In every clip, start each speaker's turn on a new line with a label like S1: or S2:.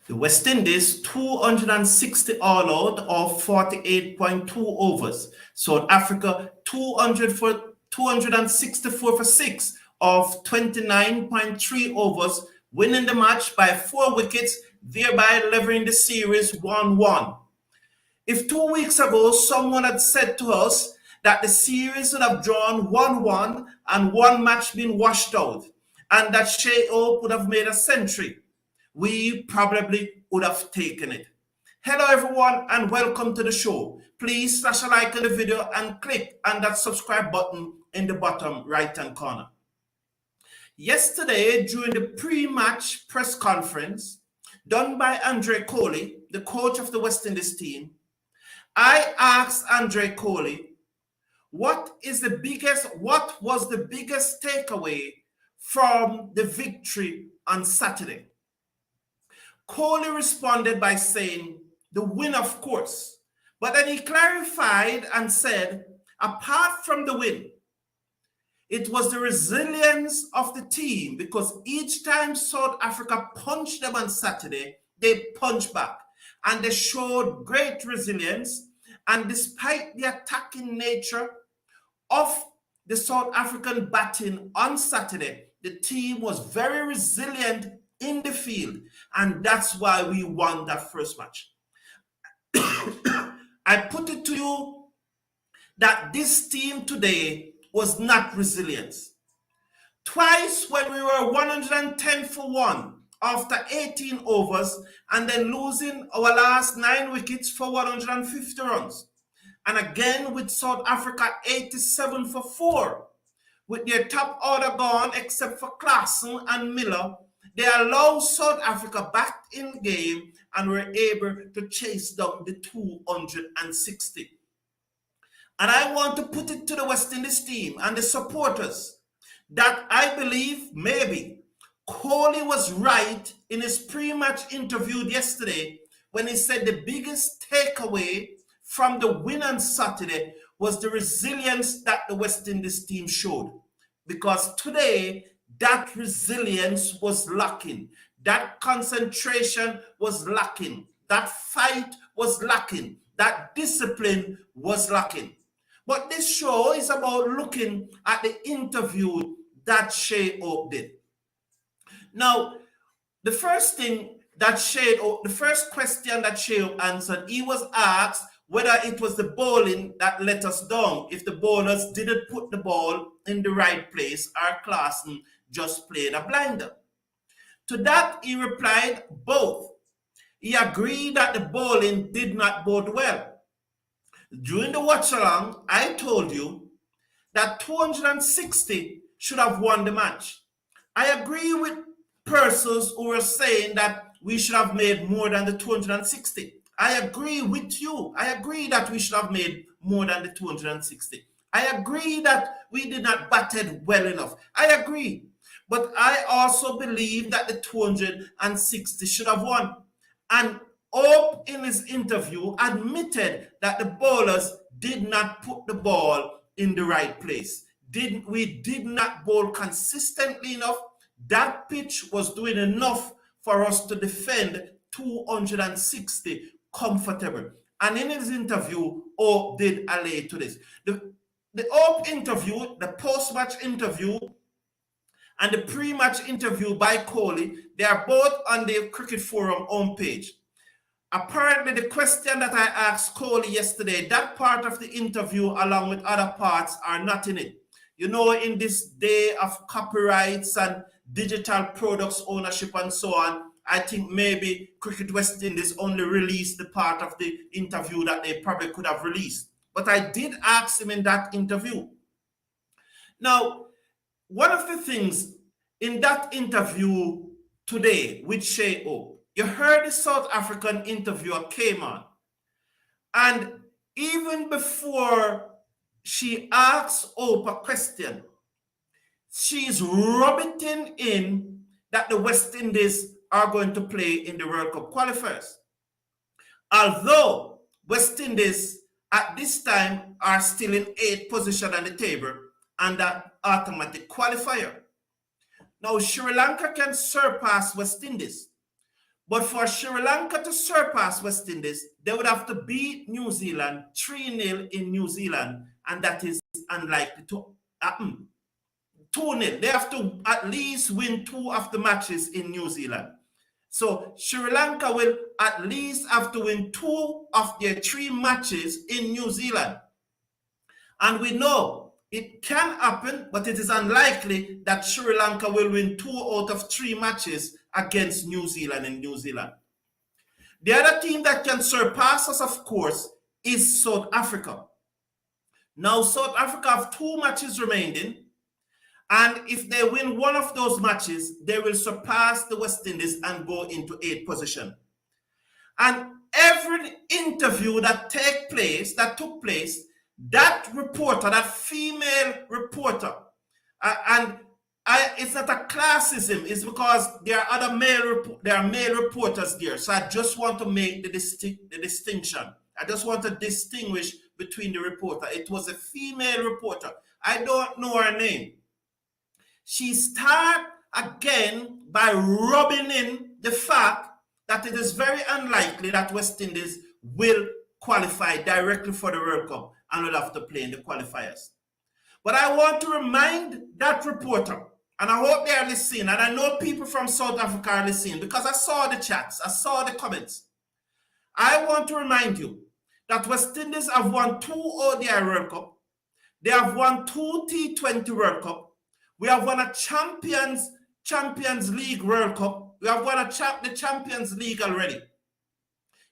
S1: The West Indies 260 all out of 48.2 overs. South Africa 264 for 6 of 29.3 overs, winning the match by 4 wickets, thereby leveling the series 1-1. If 2 weeks ago someone had said to us that the series would have drawn 1-1 and one match been washed out, and that Shai would have made a century, we probably would have taken it. Hello everyone and welcome to the show. Please slash a like on the video and click on that subscribe button in the bottom right hand corner. Yesterday, during the pre-match press conference done by Andre Coley, the coach of the West Indies team, I asked Andre Coley, what was the biggest takeaway from the victory on Saturday? Coley responded by saying, the win, of course. But then he clarified and said, apart from the win, it was the resilience of the team, because each time South Africa punched them on Saturday, they punched back. And they showed great resilience. And despite the attacking nature of the South African batting on Saturday, the team was very resilient in the field, and that's why we won that first match. I put it to you that this team today was not resilient. Twice when we were 110 for 1 after 18 overs and then losing our last 9 wickets for 150 runs. And again with South Africa 87 for 4. With their top order gone except for Klaasen and Miller, they allowed South Africa back in game and were able to chase down the 260. And I want to put it to the West Indies team and the supporters that I believe maybe Coley was right in his pre-match interview yesterday when he said the biggest takeaway from the win on Saturday was the resilience that the West Indies team showed. Because today, that resilience was lacking. That concentration was lacking. That fight was lacking. That discipline was lacking. But this show is about looking at the interview that Shai did. Now, the first question that Shai answered, he was asked whether it was the bowling that let us down, if the bowlers didn't put the ball in the right place, or Klaasen just played a blinder. To that, he replied, both. He agreed that the bowling did not bode well. During the watch-along, I told you that 260 should have won the match. I agree with persons who were saying that we should have made more than the 260. I agree with you. I agree that we should have made more than the 260. I agree that we did not batted well enough. I agree. But I also believe that the 260 should have won. And Hope in his interview admitted that the bowlers did not put the ball in the right place. We did not bowl consistently enough. That pitch was doing enough for us to defend 260 comfortable. And in his interview, Hope did allay to this. The Hope interview, the post-match interview, and the pre-match interview by Coley, they are both on the Cricket Forum homepage. Apparently, the question that I asked Coley yesterday, that part of the interview along with other parts are not in it. You know, in this day of copyrights and digital products ownership and so on, I think maybe Cricket West Indies only released the part of the interview that they probably could have released. But I did ask him in that interview. Now, one of the things in that interview today with Shai, you heard the South African interviewer came on, and even before she asks Hope a question, she's rubbing in that the West Indies are going to play in the World Cup qualifiers. Although West Indies at this time are still in 8th position on the table and that automatic qualifier. Now Sri Lanka can surpass West Indies, But for Sri Lanka to surpass West Indies, they would have to beat New Zealand 3-0 in New Zealand, and that is unlikely to happen. 2-0. They have to at least win 2 of the matches in New Zealand. So Sri Lanka will at least have to win 2 of their 3 matches in New Zealand. And we know it can happen, but it is unlikely that Sri Lanka will win 2 out of 3 matches against New Zealand in New Zealand. The other team that can surpass us, of course, is South Africa. Now, South Africa have 2 matches remaining, and if they win one of those matches, they will surpass the West Indies and go into 8th position. And every interview that took place, that reporter, that female reporter, it's not a classism, it's because there are other male reporters there. So I just want to make the distinction. I just want to distinguish between the reporter. It was a female reporter. I don't know her name. She started again by rubbing in the fact that it is very unlikely that West Indies will qualify directly for the World Cup and will have to play in the qualifiers. But I want to remind that reporter, and I hope they are listening, and I know people from South Africa are listening because I saw the chats, I saw the comments. I want to remind you that West Indies have won 2 ODI World Cup. They have won 2 T20 World Cup. We have won a Champions League World Cup. We have won the Champions League already.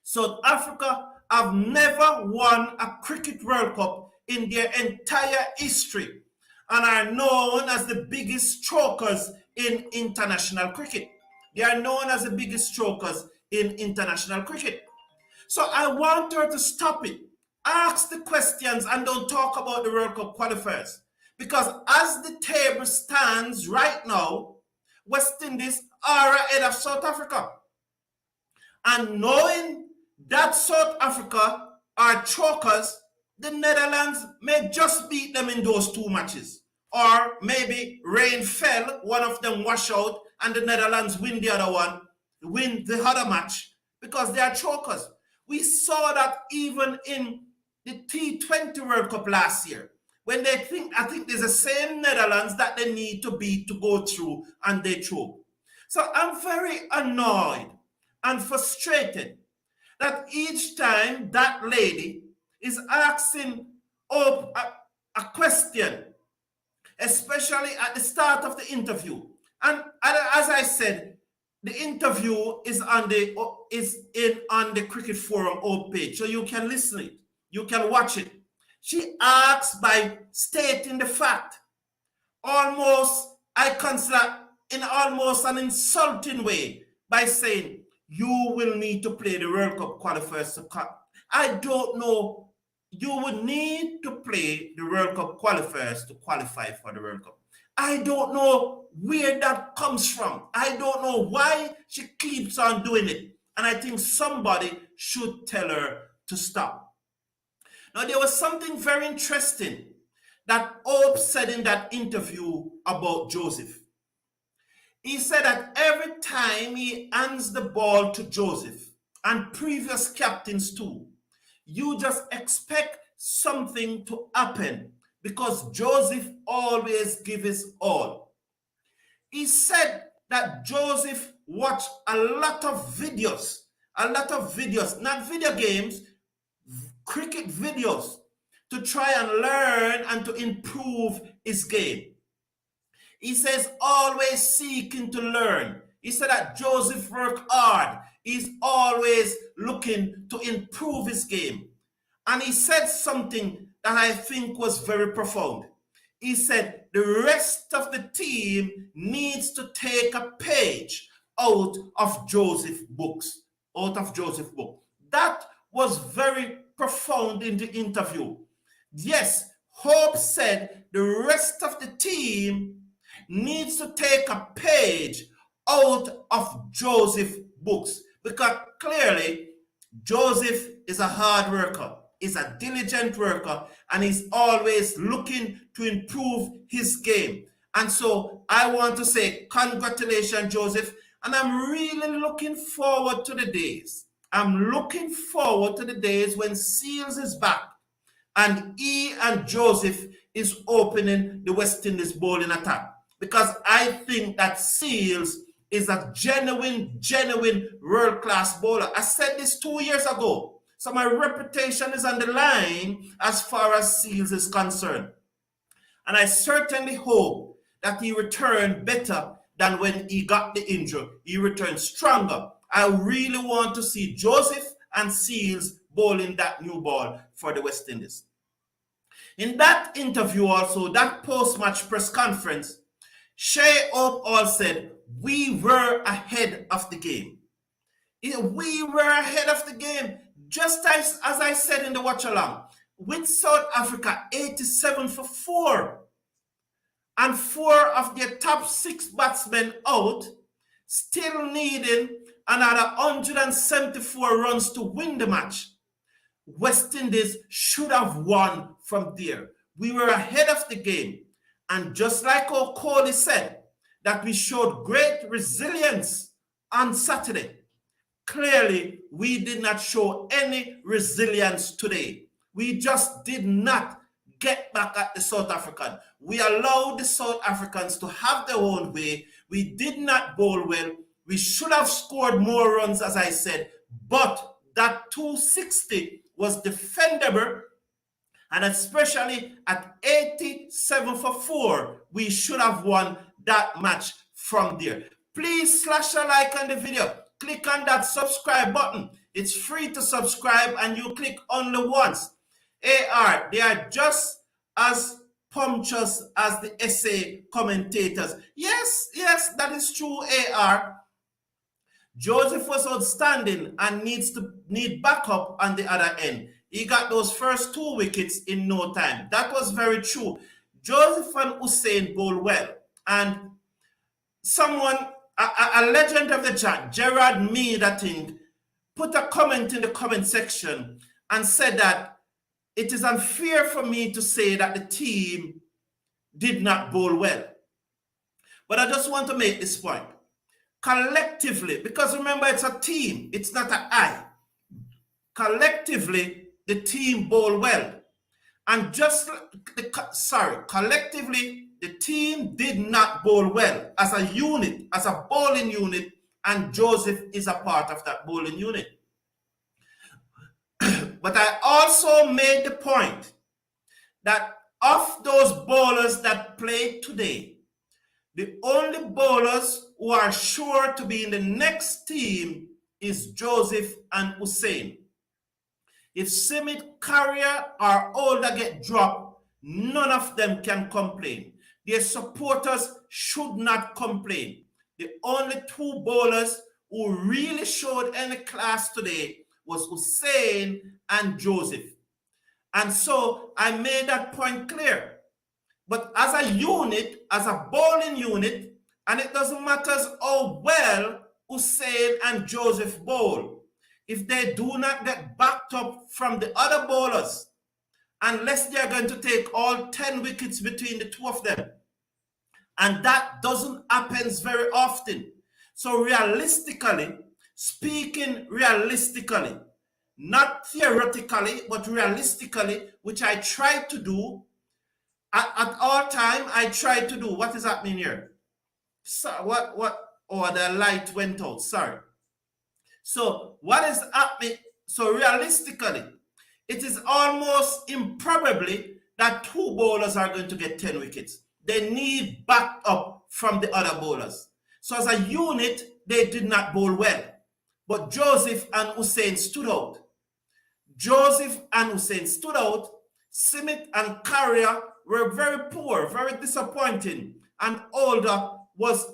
S1: South Africa have never won a cricket World Cup in their entire history and are known as the biggest strokers in international cricket. They are known as the biggest strokers in international cricket. So I want her to stop it. Ask the questions and don't talk about the World Cup qualifiers. Because as the table stands right now, West Indies are ahead of South Africa. And knowing that South Africa are chokers, the Netherlands may just beat them in those 2 matches. Or maybe rain fell, one of them wash out, and the Netherlands win the other match, because they are chokers. We saw that even in the T20 World Cup last year, when I think there's the same Netherlands that they need to beat to go through, and they choke. So I'm very annoyed and frustrated that each time that lady is asking a question, especially at the start of the interview. And as I said, the interview is on the Cricket Forum page, so you can listen it, you can watch it. She asks by stating the fact, I consider in almost an insulting way, by saying, you will need to play the World Cup qualifiers. I don't know. You would need to play the World Cup qualifiers to qualify for the World Cup. I don't know where that comes from. I don't know why she keeps on doing it. And I think somebody should tell her to stop. Now, there was something very interesting that Hope said in that interview about Joseph. He said that every time he hands the ball to Joseph, and previous captains too, you just expect something to happen because Joseph always gives his all. He said that Joseph watched a lot of videos, not video games, cricket videos, to try and learn and to improve his game. He says always seeking to learn. He said that Joseph worked hard. He's always looking to improve his game. And he said something that I think was very profound. He said the rest of the team needs to take a page out of Joseph's books, That was very profound in the interview. Yes, Hope said the rest of the team needs to take a page out of Joseph's books, because clearly Joseph is a hard worker, is a diligent worker, and he's always looking to improve his game. And so I want to say congratulations, Joseph. And I'm really looking forward to the days. I'm looking forward to the days when Seals is back and he and Joseph is opening the West Indies bowling attack. Because I think that Seals is a genuine world-class bowler. I said this 2 years ago. So my reputation is on the line as far as Seals is concerned. And I certainly hope that he returned better than when he got the injury. He returned stronger. I really want to see Joseph and Seals bowling that new ball for the West Indies. In that interview also, that post-match press conference, Shai all said, we were ahead of the game. We were ahead of the game, just as I said in the watch along. With South Africa 87 for 4 and 4 of their top 6 batsmen out, still needing another 174 runs to win the match. West Indies should have won from there. We were ahead of the game. And just like Kohli said, that we showed great resilience on Saturday. Clearly, we did not show any resilience today. We just did not get back at the South African. We allowed the South Africans to have their own way. We did not bowl well. We should have scored more runs, as I said, but that 260 was defendable, and especially at 87 for 4, we should have won that match from there. Please slash a like on the video. Click on that subscribe button. It's free to subscribe and you click only once. AR, they are just as punctuous as the SA commentators. Yes, that is true, AR. Joseph was outstanding and need backup on the other end. He got those first 2 wickets in no time. That was very true. Joseph and Hussein bowl well. And someone, a legend of the chat, Gerard Mead, I think, put a comment in the comment section and said that it is unfair for me to say that the team did not bowl well. But I just want to make this point. Collectively, because remember, it's a team, it's not an I. Collectively, the team bowl well. And collectively, the team did not bowl well as a unit, as a bowling unit, and Joseph is a part of that bowling unit. But I also made the point that of those bowlers that played today, the only bowlers who are sure to be in the next team is Joseph and Hussein. If Simit, Carrier, or Older get dropped, none of them can complain. Their supporters should not complain. The only 2 bowlers who really showed any class today was Hussein and Joseph. And so I made that point clear. But as a unit, as a bowling unit, and it doesn't matter how well Hussein and Joseph bowl, if they do not get backed up from the other bowlers, unless they are going to take all 10 wickets between the 2 of them, and that doesn't happen very often. So realistically, speaking realistically, not theoretically, but realistically, which I try to do, at all time, I try to do. What is happening here? So oh, the light went out, sorry. So what is happening? So realistically, it is almost improbably that 2 bowlers are going to get 10 wickets. They need backup from the other bowlers. So as a unit, they did not bowl well. But Joseph and Hussein stood out. Joseph and Hussein stood out. Simit and Carrier were very poor, very disappointing. And Older was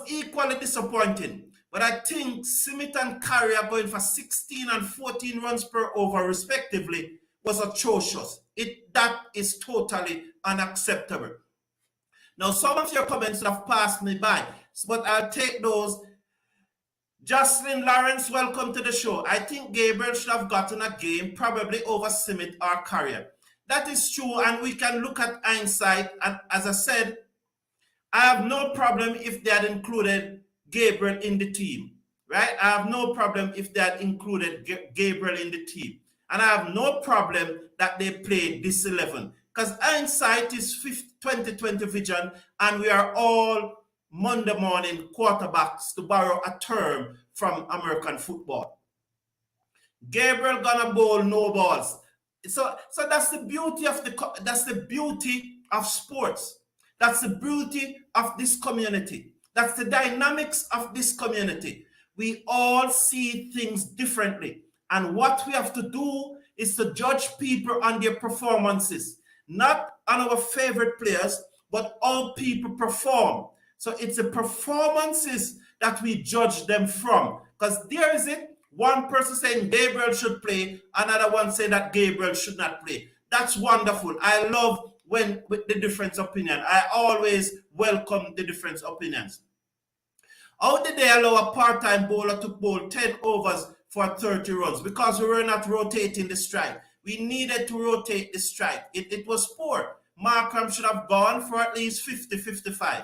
S1: equally disappointing. But I think Simit and Carrier going for 16 and 14 runs per over respectively was atrocious. That is totally unacceptable. Now, some of your comments have passed me by, but I'll take those. Jocelyn Lawrence, welcome to the show. I think Gabriel should have gotten a game, probably over Simit or Carrier. That is true, and we can look at hindsight. And as I said, I have no problem if they had included Gabriel in the team, right? I have no problem if they had included Gabriel in the team. And I have no problem that they played this 11. Because hindsight is 2020 vision, and we are all Monday morning quarterbacks, to borrow a term from American football. Gabriel gonna bowl no balls. So that's the beauty of sports. That's the beauty of this community. That's the dynamics of this community. We all see things differently. And what we have to do is to judge people on their performances, not on our favorite players, but how people perform. So it's the performances that we judge them from. Because there is it. One person saying Gabriel should play, another one saying that Gabriel should not play. That's wonderful. I love when with the different opinion. I always welcome the different opinions. How did they allow a part-time bowler to bowl 10 overs for 30 runs? Because we were not rotating the strike. We needed to rotate the strike. It was poor. Markham should have gone for at least 50, 55.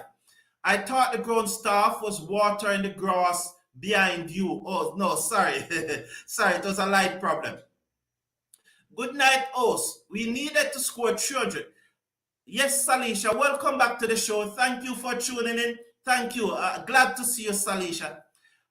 S1: I thought the ground staff was watering the grass behind you. Oh, no, sorry. Sorry, it was a light problem. Good night, host. We needed to score 300. Yes, Salisha, welcome back to the show. Thank you for tuning in. Thank you. Glad to see you, Salisha.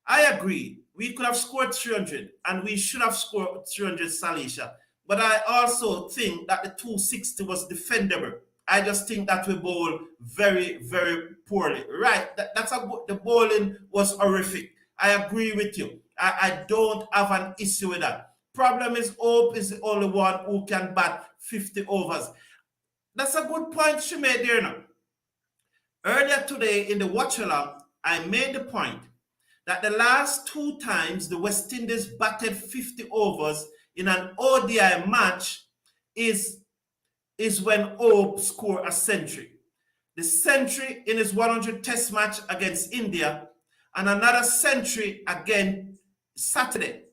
S1: I agree. We could have scored 300, and we should have scored 300, Salisha. But I also think that the 260 was defendable. I just think that we bowled very, very poorly. Right, the bowling was horrific. I agree with you. I don't have an issue with that. Problem is, Hope is the only one who can bat 50 overs. That's a good point she made there now. Earlier today in the watch along, I made the point that the last 2 times the West Indies batted 50 overs in an ODI match is when Hope scored a century. The century in his 100 test match against India, and another century again Saturday.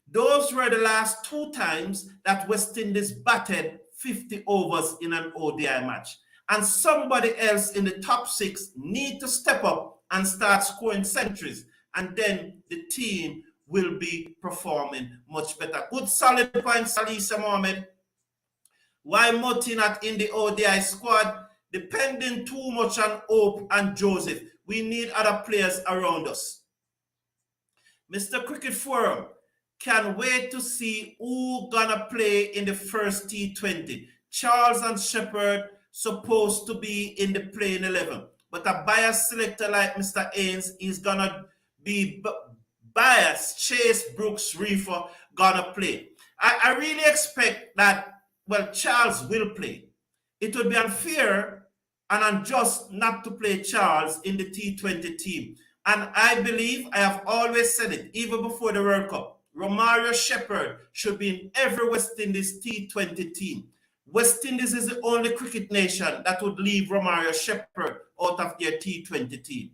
S1: Those were the last 2 times that West Indies batted 50 overs in an ODI match. And somebody else in the top 6 need to step up and start scoring centuries. And then the team will be performing much better. Good solid point, Salisa Mohammed. Why Moti not in the ODI squad? Depending too much on Hope and Joseph. We need other players around us. Mr. Cricket Forum, can wait to see who gonna play in the first T20. Charles and Shepherd supposed to be in the playing 11. But a biased selector like Mr. Ains is gonna be biased. Chase, Brooks, Reefer gonna play. I really expect that, well, Charles will play. It would be unfair and unjust not to play Charles in the T20 team. And I believe, I have always said it, even before the World Cup, Romario Shepherd should be in every West Indies T20 team. West Indies is the only cricket nation that would leave Romario Shepherd out of their T20 team.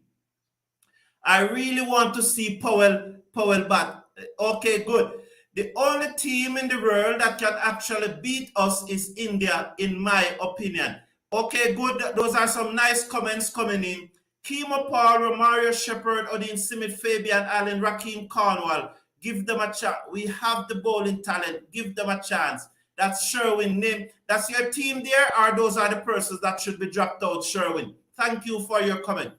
S1: I really want to see Powell bat. Okay, good. The only team in the world that can actually beat us is India, in my opinion. Okay, good. Those are some nice comments coming in. Kimo Paul, Romario Shepherd, Odin Simit, Fabian Allen, Raheem Cornwall. Give them a chance. We have the bowling talent. Give them a chance. That's Sherwin. That's your team there, or those are the persons that should be dropped out, Sherwin? Thank you for your comment.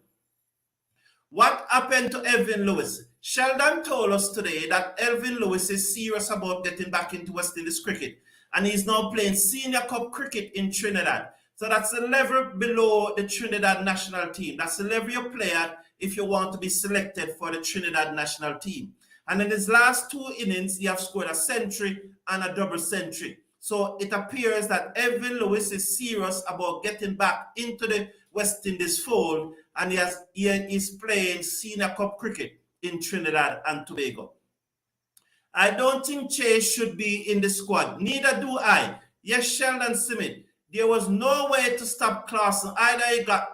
S1: What happened to Elvin Lewis? Sheldon told us today that Elvin Lewis is serious about getting back into West Indies cricket, and he's now playing senior cup cricket in Trinidad. So that's the level below the Trinidad national team. That's the level you play at if you want to be selected for the Trinidad national team. And in his last 2 innings, he has scored a century and a double century. So it appears that Elvin Lewis is serious about getting back into the West Indies fold, and he is playing senior cup cricket in Trinidad and Tobago. I don't think Chase should be in the squad. Neither do I. Yes, Sheldon Smith. There was no way to stop Clarkson. Either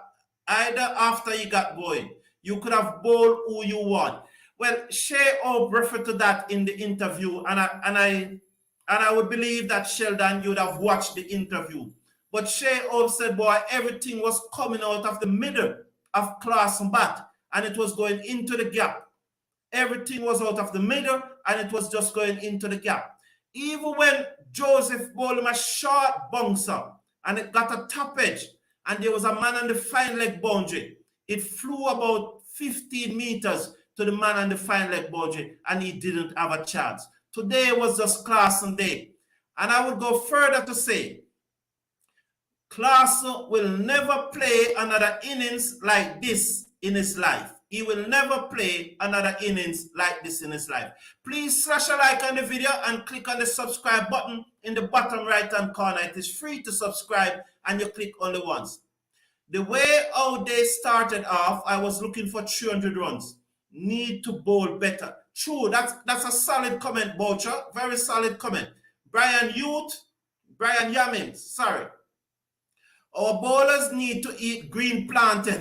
S1: after he got going. You could have bowled who you want. Well, Shai referred to that in the interview, and I would believe that, Sheldon, you would have watched the interview. But Shai said, boy, everything was coming out of the middle of Clarkson bat. and it was going into the gap. Everything was out of the middle, and it was just going into the gap. Even when Joseph bowled him a short bouncer, and it got a top edge, and there was a man on the fine leg boundary, it flew about 15 meters to the man on the fine leg boundary, and he didn't have a chance. Today was just Clarkson Day. And I would go further to say, Clarkson will never play another innings like this in his life. He will never play another innings like this in his life. Please slash a like on the video and click on the subscribe button in the bottom right hand corner. It is free to subscribe and you click only once. The way how they started off, I was looking for 300 runs. Need to bowl better. True, that's a solid comment, Boucher. Very solid comment. Brian Yamin, sorry. Our bowlers need to eat green plantain.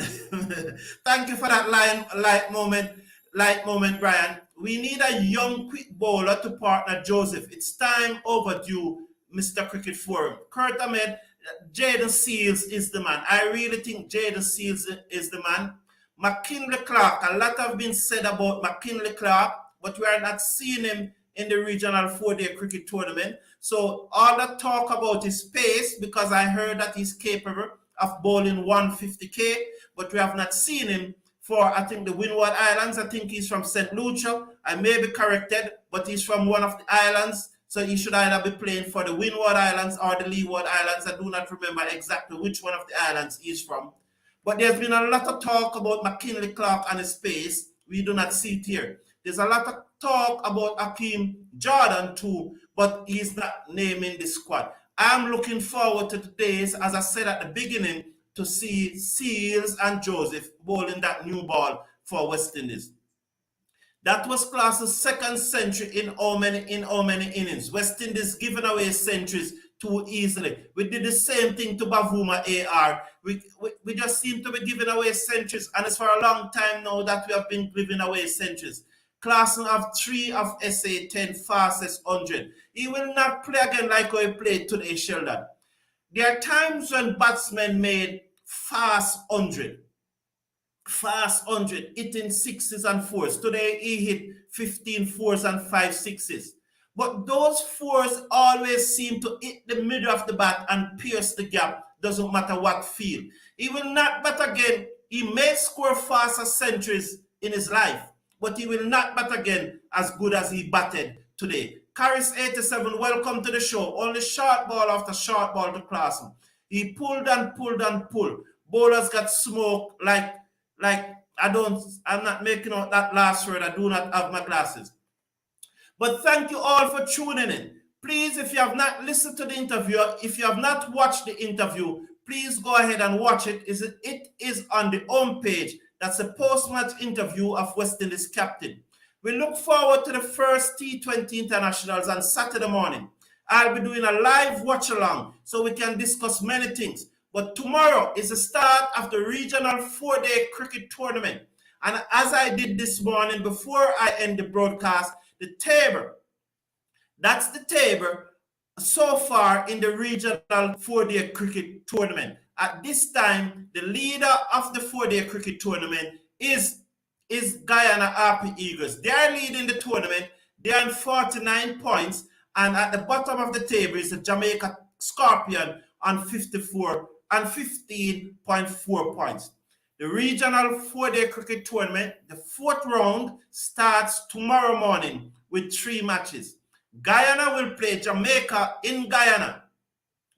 S1: Thank you for that light moment, Brian. We need a young, quick bowler to partner Joseph. It's time overdue, Mr. Cricket Forum. Kurt Ahmed, Jaden Seals is the man. I really think Jaden Seals is the man. McKinley Clark, a lot have been said about McKinley Clark, but we are not seeing him in the regional 4-day cricket tournament. So all the talk about his pace, because I heard that he's capable of bowling 150k, but we have not seen him for, I think, the Windward Islands. I think he's from St. Lucia. I may be corrected, but he's from one of the islands. So he should either be playing for the Windward Islands or the Leeward Islands. I do not remember exactly which one of the islands he's from. But there's been a lot of talk about McKinley Clark and his pace. We do not see it here. There's a lot of talk about Hakeem Jordan too, but he's not naming the squad. I'm looking forward to the days, as I said at the beginning, to see Seals and Joseph bowling that new ball for West Indies. That was Clarkson's second century in how many innings? West Indies giving away centuries too easily. We did the same thing to Bavuma AR. We just seem to be giving away centuries, and it's for a long time now that we have been giving away centuries. Clarkson have 3 of SA 10 fastest 100. He will not play again like how he played today, Sheldon. There are times when batsmen made fast 100. Fast 100, hitting 6s and 4s. Today he hit 15 4s and 5 6s. But those 4s always seem to hit the middle of the bat and pierce the gap. Doesn't matter what field. He will not bat again. He may score faster centuries in his life, but he will not bat again as good as he batted today. Caris 87, welcome to the show. Only short ball after short ball to Clarkson. He pulled and pulled and pulled. Bowlers got smoked like I'm not making out that last word. I do not have my glasses. But thank you all for tuning in. Please, if you have not listened to the interview, if you have not watched the interview, please go ahead and watch it. It is on the home page. That's a post-match interview of West Indies captain. We look forward to the first T20 internationals on Saturday morning. I'll be doing a live watch-along so we can discuss many things. But tomorrow is the start of the regional 4-day cricket tournament. And as I did this morning before I end the broadcast, the table, that's the table so far in the regional 4-day cricket tournament. At this time, the leader of the 4-day cricket tournament is Guyana Harpy Eagles. They are leading the tournament. They are on 49 points. And at the bottom of the table is the Jamaica Scorpion on 54 and 15.4 points. The regional 4-day cricket tournament, the 4th round, starts tomorrow morning with 3 matches. Guyana will play Jamaica in Guyana.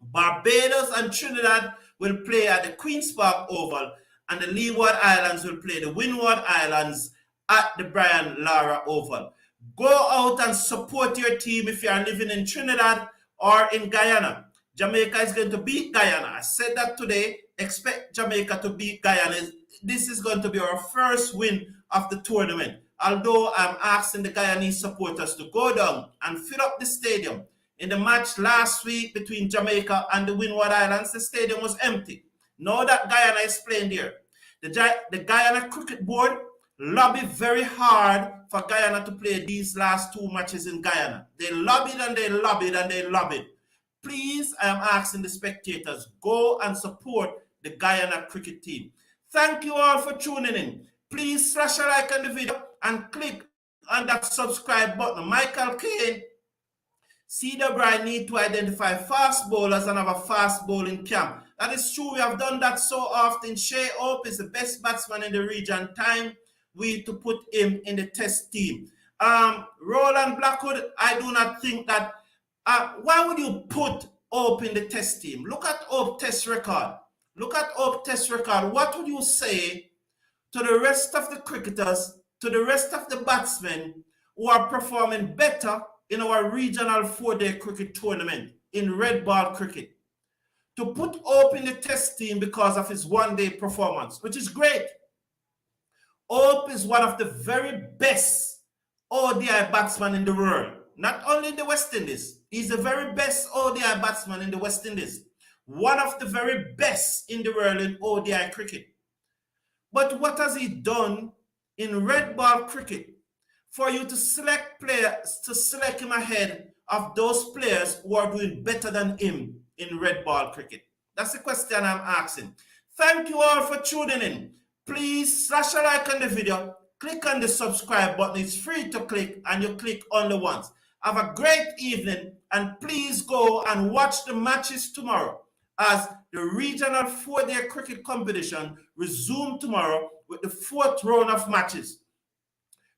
S1: Barbados and Trinidad will play at the Queen's Park Oval, and the Leeward Islands will play the Windward Islands at the Brian Lara Oval. Go out and support your team if you are living in Trinidad or in Guyana. Jamaica is going to beat Guyana. I said that today. Expect Jamaica to beat Guyana. This is going to be our first win of the tournament. Although I'm asking the Guyanese supporters to go down and fill up the stadium. In the match last week between Jamaica and the Windward Islands, the stadium was empty. Now that Guyana is playing there, the Guyana Cricket Board lobbied very hard for Guyana to play these last 2 matches in Guyana. They lobbied and they lobbied and they lobbied. Please, I am asking the spectators, go and support the Guyana cricket team. Thank you all for tuning in. Please slash a like on the video and click on that subscribe button. Michael Kane, Cedar Bryan need to identify fast bowlers and have a fast bowling camp. That is true. We have done that so often. Shai is the best batsman in the region. Time we to put him in the test team. Roland Blackwood, I do not think that. Why would you put Hope in the test team? Look at Hope test record. Look at Hope test record. What would you say to the rest of the cricketers, to the rest of the batsmen who are performing better in our regional 4-day cricket tournament in red ball cricket? To put Hope in the test team because of his 1-day performance, which is great. Hope is one of the very best ODI batsmen in the world. Not only in the West Indies, he's the very best ODI batsman in the West Indies. One of the very best in the world in ODI cricket. But what has he done in red ball cricket for you to select players, to select him ahead of those players who are doing better than him in red ball cricket? That's the question I'm asking. Thank you all for tuning in. Please slash a like on the video. Click on the subscribe button. It's free to click and you click only once. Have a great evening and please go and watch the matches tomorrow as the regional 4-day cricket competition resumes tomorrow with the 4th round of matches.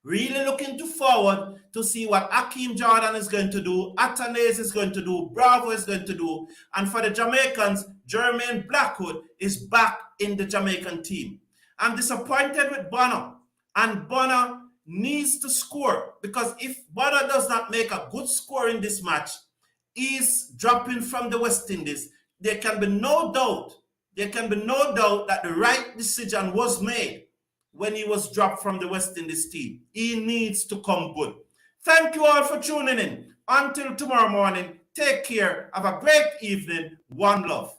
S1: Really looking forward to see what Akeem Jordan is going to do, Atanase is going to do, Bravo is going to do, and for the Jamaicans, Jermaine Blackwood is back in the Jamaican team. I'm disappointed with Bonner, and Bonner needs to score because if Bonner does not make a good score in this match, he's dropping from the West Indies. There can be no doubt that the right decision was made when he was dropped from the West Indies team. He needs to come good. Thank you all for tuning in. Until tomorrow morning, take care. Have a great evening. One love.